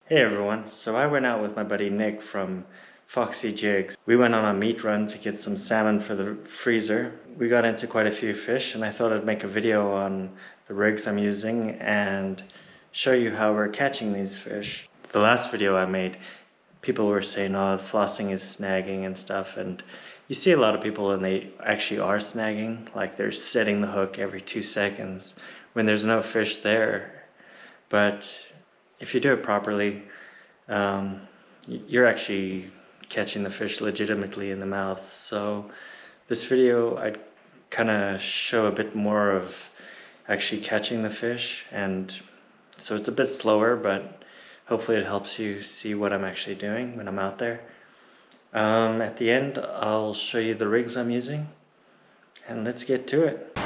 Hey everyone, so I went out with my buddy Nick from Foxy Jigs. We went on a meat run to get some salmon for the freezer. We got into quite a few fish and I thought I'd make a video on the rigs I'm using and show you how we're catching these fish. The last video I made, people were saying, oh, flossing is snagging and stuff, and you see a lot of people and they actually are snagging, like they're setting the hook every 2 seconds when there's no fish there. But if you do it properly, you're actually catching the fish legitimately in the mouth. So this video, I'd kind of show a bit more of actually catching the fish, and so it's a bit slower, but hopefully it helps you see what I'm actually doing when I'm out there. At the end, I'll show you the rigs I'm using, and let's get to it.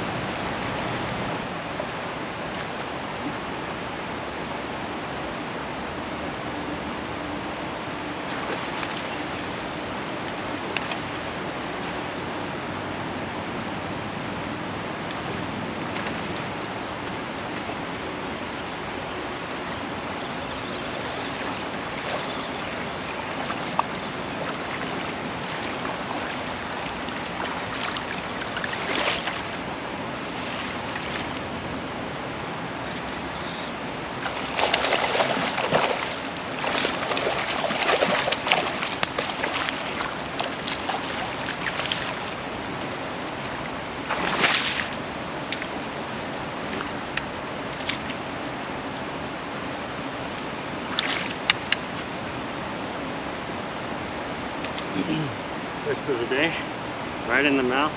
First of the day, right in the mouth.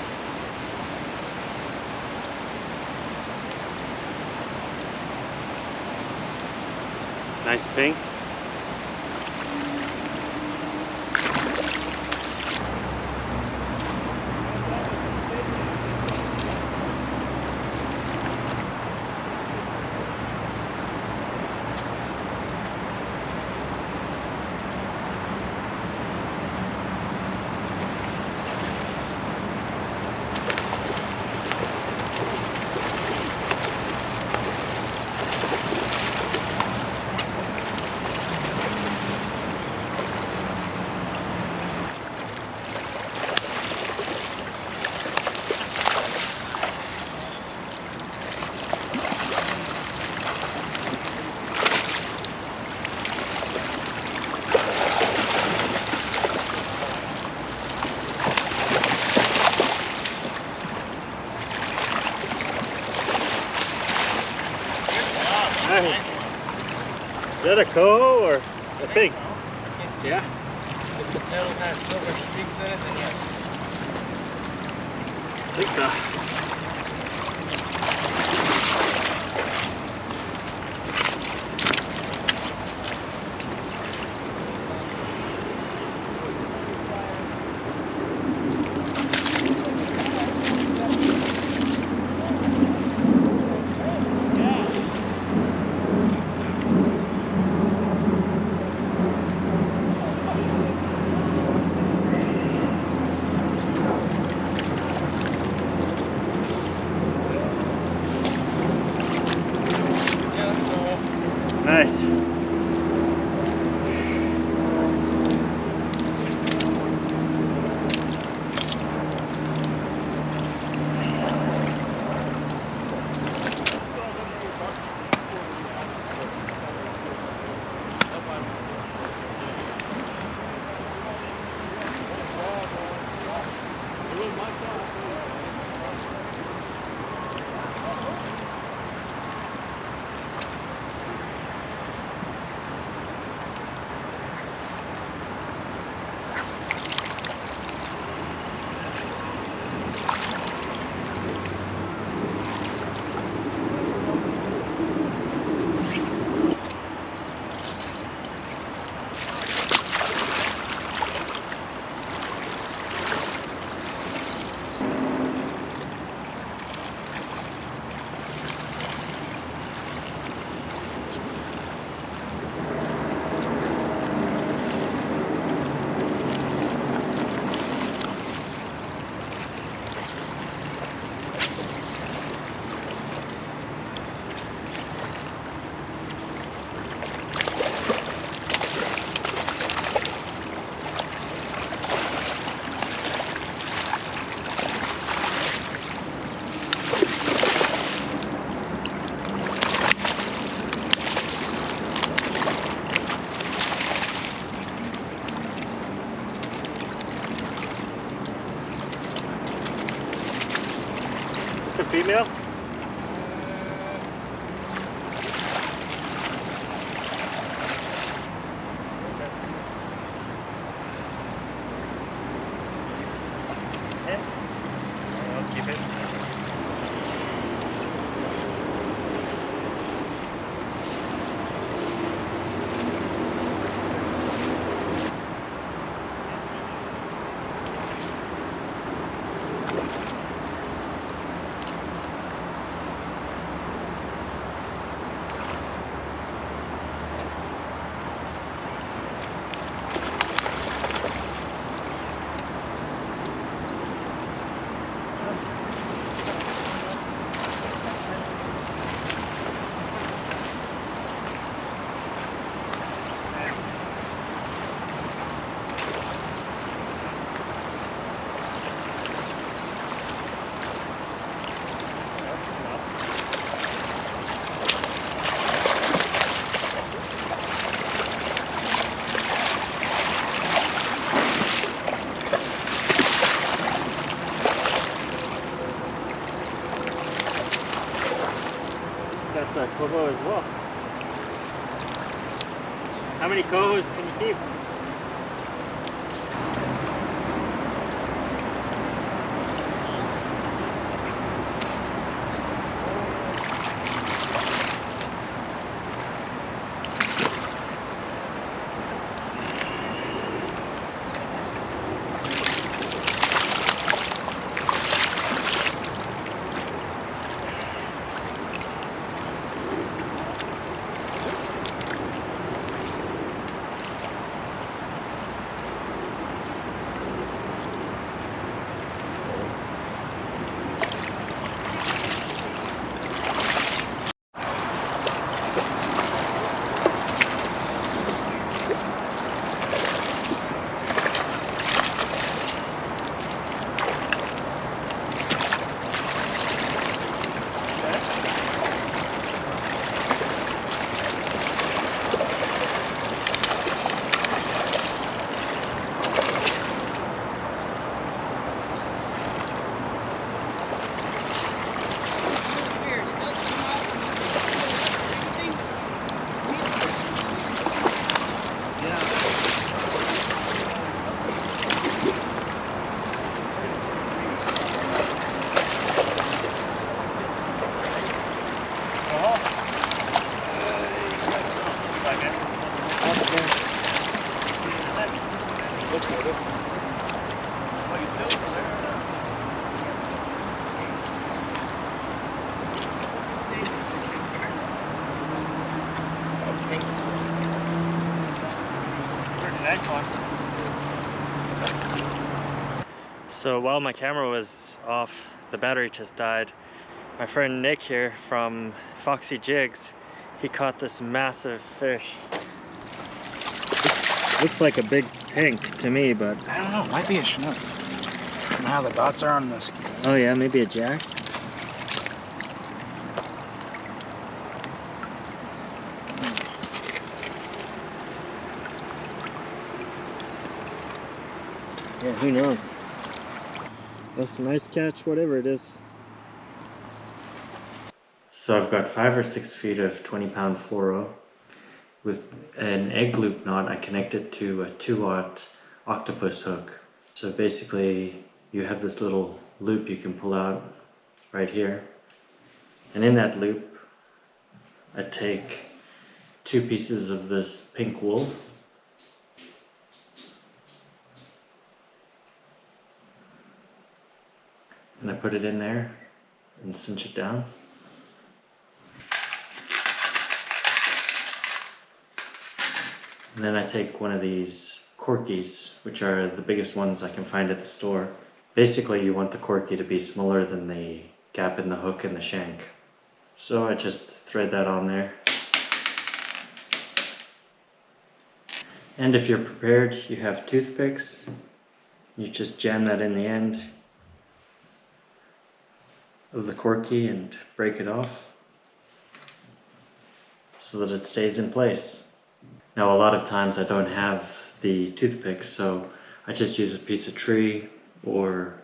Nice ping. Nice. Is that a coho or a pig? Yeah. If the tail has silver streaks in it, then yes. I think so. female? I'll keep it. That's a coho as well. How many cohos can you keep? Looks like it. Pretty nice one. So while my camera was off, the battery just died. My friend Nick here from Foxy Jigs, he caught this massive fish. Looks like a big pink to me, but I don't know. It might be a Chinook. I don't know how the dots are on this. oh yeah, maybe a jack. Yeah, who knows? That's a nice catch, whatever it is. So I've got 5 or 6 feet of 20-pound fluoro. With an egg loop knot, I connect it to a 2-aught octopus hook. So basically, you have this little loop you can pull out right here. And in that loop, I take 2 pieces of this pink wool. And I put it in there and cinch it down. And then I take one of these corkies, which are the biggest ones I can find at the store. Basically, you want the corky to be smaller than the gap in the hook and the shank. So I just thread that on there. And if you're prepared, you have toothpicks. You just jam that in the end of the corky and break it off so that it stays in place. Now, a lot of times I don't have the toothpicks, so I just use a piece of tree or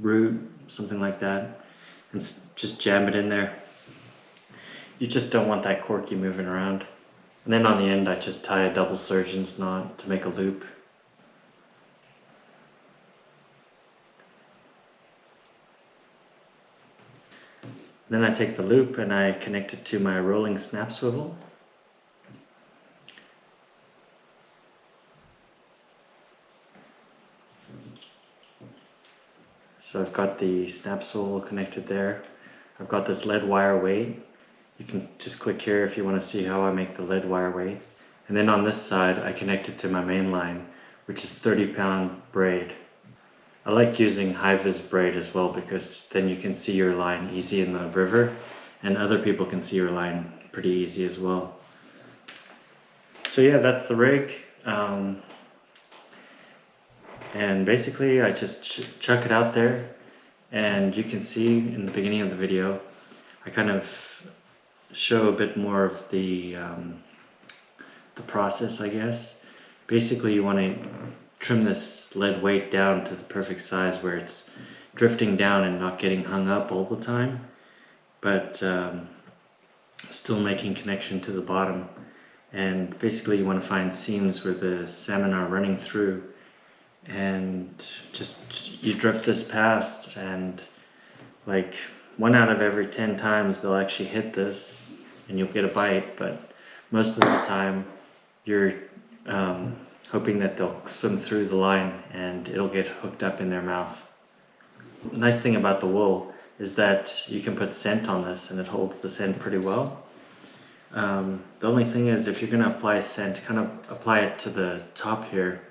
root, something like that, and just jam it in there. You just don't want that corky moving around. And then on the end I just tie a double surgeon's knot to make a loop. Then I take the loop and I connect it to my rolling snap swivel. So I've got the snap swivel connected there. I've got this lead wire weight. You can just click here if you want to see how I make the lead wire weights. And then on this side I connect it to my main line, which is 30-pound braid. I like using high-vis braid as well because then you can see your line easy in the river and other people can see your line pretty easy as well. So yeah, that's the rig. And basically I just chuck it out there, and you can see in the beginning of the video I kind of show a bit more of the process, I guess. Basically you want to trim this lead weight down to the perfect size where it's drifting down and not getting hung up all the time, but still making connection to the bottom. And basically you want to find seams where the salmon are running through, and just you drift this past, and like 1 out of every 10 times they'll actually hit this and you'll get a bite, but most of the time you're hoping that they'll swim through the line and it'll get hooked up in their mouth. The nice thing about the wool is that you can put scent on this and it holds the scent pretty well. The only thing is, if you're going to apply scent, kind of apply it to the top here,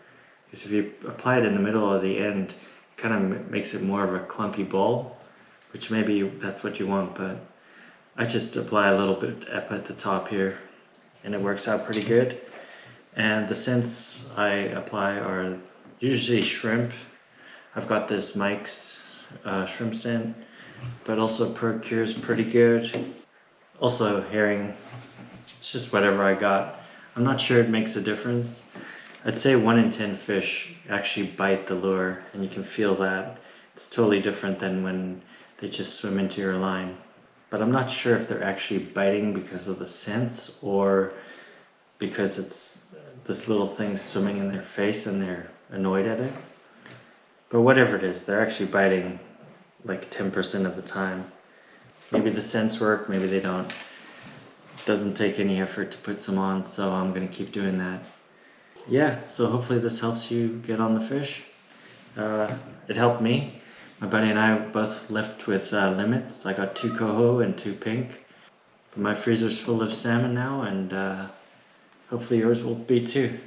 because if you apply it in the middle or the end, it kind of makes it more of a clumpy ball, which maybe that's what you want, but I just apply a little bit up at the top here and it works out pretty good. And the scents I apply are usually shrimp. I've got this Mike's shrimp scent, but also Procure's pretty good. Also herring. It's just whatever I got. I'm not sure it makes a difference. I'd say 1 in 10 fish actually bite the lure, and you can feel that. It's totally different than when they just swim into your line. But I'm not sure if they're actually biting because of the scents or because it's this little thing swimming in their face and they're annoyed at it. But whatever it is, they're actually biting like 10% of the time. Maybe the scents work, maybe they don't. It doesn't take any effort to put some on, so I'm gonna keep doing that. Yeah, so hopefully this helps you get on the fish. It helped me. My buddy and I both left with limits. I got 2 coho and 2 pink. But my freezer's full of salmon now, and hopefully yours will be too.